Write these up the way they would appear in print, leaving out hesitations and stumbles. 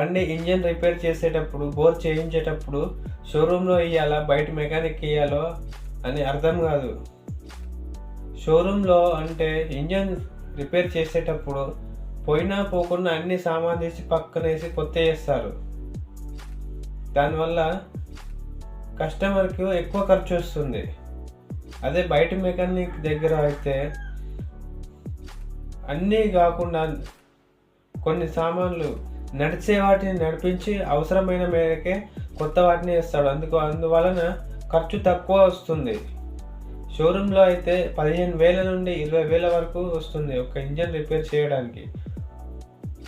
బండి engine repair చేసేటప్పుడు, bore చేయించేటప్పుడు షోరూంలో ఇయ్యాలా, బయట మెకానిక్ ఇయ్యాలో అని అర్థం కాదు. షోరూంలో అంటే ఇంజన్ రిపేర్ చేసేటప్పుడు పోయినా పోకుండా అన్ని సామాన్ తీసి పక్కనేసి కొత్త చేస్తారు. దానివల్ల కస్టమర్కి ఎక్కువ ఖర్చు వస్తుంది. అదే బయట మెకానిక్ దగ్గర అయితే అన్నీ కాకుండా కొన్ని సామాన్లు నడిచే వాటిని నడిపించి అవసరమైన మేరకే కొత్త వాటిని వేస్తాడు. అందువలన ఖర్చు తక్కువ వస్తుంది. షోరూంలో అయితే 15,000 నుండి 20,000 వరకు వస్తుంది ఒక ఇంజన్ రిపేర్ చేయడానికి.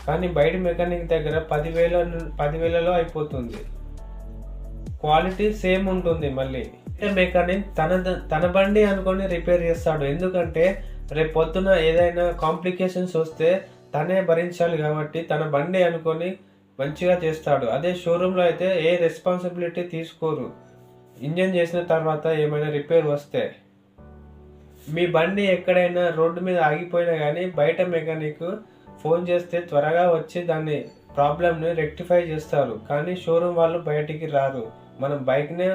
కానీ బయట మెకానిక్ దగ్గర 10,000లో అయిపోతుంది. క్వాలిటీ సేమ్ ఉంటుంది. మళ్ళీ మెకానిక్ తన బండి అనుకొని రిపేర్ చేస్తాడు. ఎందుకంటే రేపు పొద్దున ఏదైనా కాంప్లికేషన్స్ వస్తే తనే భరించాలి కాబట్టి తన బండి అనుకొని మంచిగా చేస్తాడు. అదే షోరూంలో అయితే ఏ రెస్పాన్సిబిలిటీ తీసుకోరు. ఇంజన్ చేసిన తర్వాత ఏమైనా రిపేర్ వస్తే మీ బండి ఎక్కడైనా రోడ్డు మీద ఆగిపోయినా కానీ బయట మెకానిక్ ఫోన్ చేస్తే త్వరగా వచ్చి దాన్ని ప్రాబ్లమ్ని రెక్టిఫై చేస్తారు. కానీ షోరూమ్ వాళ్ళు బయటికి రారు. మనం బైక్నే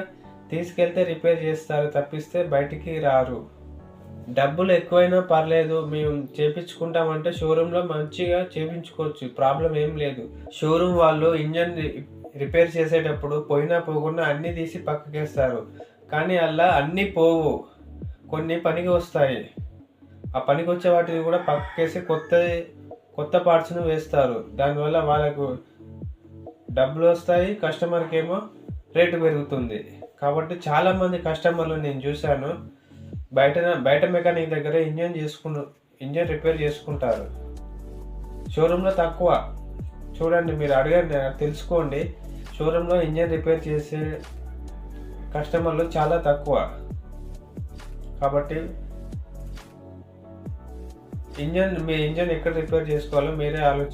తీసుకెళ్తే రిపేర్ చేస్తారు తప్పిస్తే బయటికి రారు. డబ్బులు ఎక్కువైనా పర్లేదు, మేము చేపించుకుంటామంటే షోరూంలో మంచిగా చేపించుకోవచ్చు, ప్రాబ్లం ఏం లేదు. షోరూమ్ వాళ్ళు ఇంజన్ రిపేర్ చేసేటప్పుడు పోయినా పోకుండా అన్నీ తీసి పక్కకేస్తారు. కానీ అలా అన్నీ పోవు, కొన్ని పనికి వస్తాయి. ఆ పనికి వచ్చే వాటిని కూడా పక్కకేసి కొత్త పార్ట్స్ను వేస్తారు. దానివల్ల వాళ్ళకు డబ్బులు వస్తాయి, కస్టమర్కి ఏమో రేటు పెరుగుతుంది. కాబట్టి చాలామంది కస్టమర్లు నేను చూశాను బయట మెకానిక్ దగ్గర ఇంజన్ రిపేర్ చేసుకుంటారు. షోరూంలో తక్కువ. చూడండి, మీరు అడగండి, తెలుసుకోండి. షోరూంలో ఇంజన్ రిపేర్ చేసే కస్టమర్లు చాలా తక్కువ. కాబట్టి మీ ఇంజన్ ఎక్కడ రిపేర్ చేసుకోవాలో మీరే ఆలోచించండి.